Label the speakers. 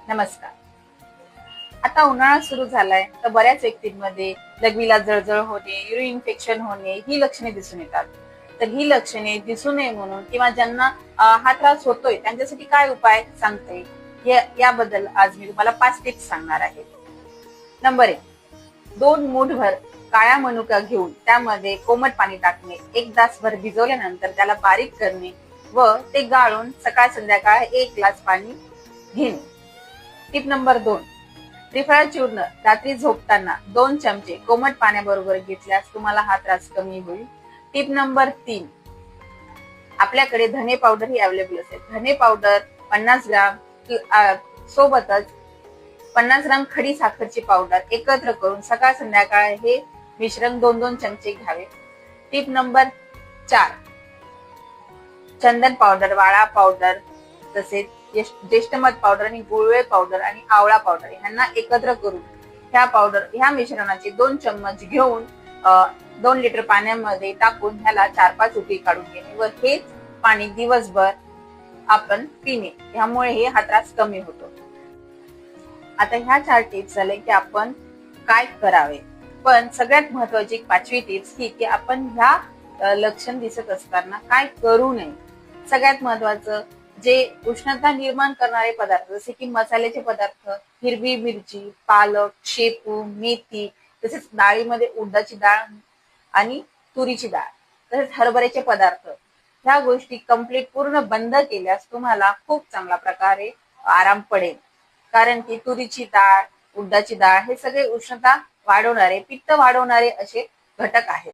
Speaker 1: नमस्कार. आता उन्हाळा सुरू झालाय तर बऱ्याच व्यक्तींमध्ये लघवीला जळजळ होणे, युरिन इन्फेक्शन होणे ही लक्षणे दिसून येतात. तर ही लक्षणे दिसू नये म्हणून किंवा ज्यांना हा त्रास होतोय त्यांच्यासाठी काय उपाय सांगते याबद्दल आज मी तुम्हाला 5 टिप्स सांगणार आहे. नंबर 1, 2 मूठभर काळा मनुका घेऊन त्यामध्ये कोमट पाणी टाकणे, 1 तासभर भिजवल्यानंतर त्याला बारीक करणे व ते गाळून सकाळ संध्याकाळ 1 ग्लास पाणी घेणे. टिप नंबर 2, त्रिफळा चूर्ण रात्री झोपताना 2 चमचे कोमट पाण्याबरोबर घेतल्यास तुम्हाला हा त्रास कमी होईल. टिप नंबर 3, आपल्याकडे धने पावडर ही अवेलेबल असेल. धने पावडर 50 ग्राम सोबतच 50 ग्राम खडी साखरची पावडर एकत्र करून सकाळ संध्याकाळ हे मिश्रण 2-2 चमचे घ्यावे. टिप नंबर 4, चंदन पावडर, वाळा पावडर तसेच ज्येष्ठमध पावडर आणि गुळवेल पावडर आणि आवळा पावडर यांना एकत्र करून ह्या मिश्रणाचे 2 चम्मच घेऊन 2 लिटर पाण्यामध्ये टाकून ह्याला 4-5 उकळी काढून घेणे व हेच पाणी दिवसभर आपण पिणे. ह्यामुळे हा त्रास कमी होतो. आता ह्या 4 टिप्स झाले की आपण काय करावे, पण सगळ्यात महत्वाची 5वी टिप्स ही की आपण ह्या लक्षण दिसत असताना काय करू नये. सगळ्यात महत्वाचं, जे उष्णता निर्माण करणारे पदार्थ जसे की मसाल्याचे पदार्थ, हिरवी मिरची, पालक, शेपू, मेथी तसेच डाळीमध्ये उडदाची डाळ आणि तुरीची डाळ तसेच हरभऱ्याचे पदार्थ, ह्या गोष्टी कंप्लीट पूर्ण बंद केल्यास तुम्हाला खूप चांगल्या प्रकारे आराम पडेल. कारण की तुरीची डाळ, उडदाची डाळ हे सगळे उष्णता वाढवणारे, पित्त वाढवणारे असे घटक आहेत.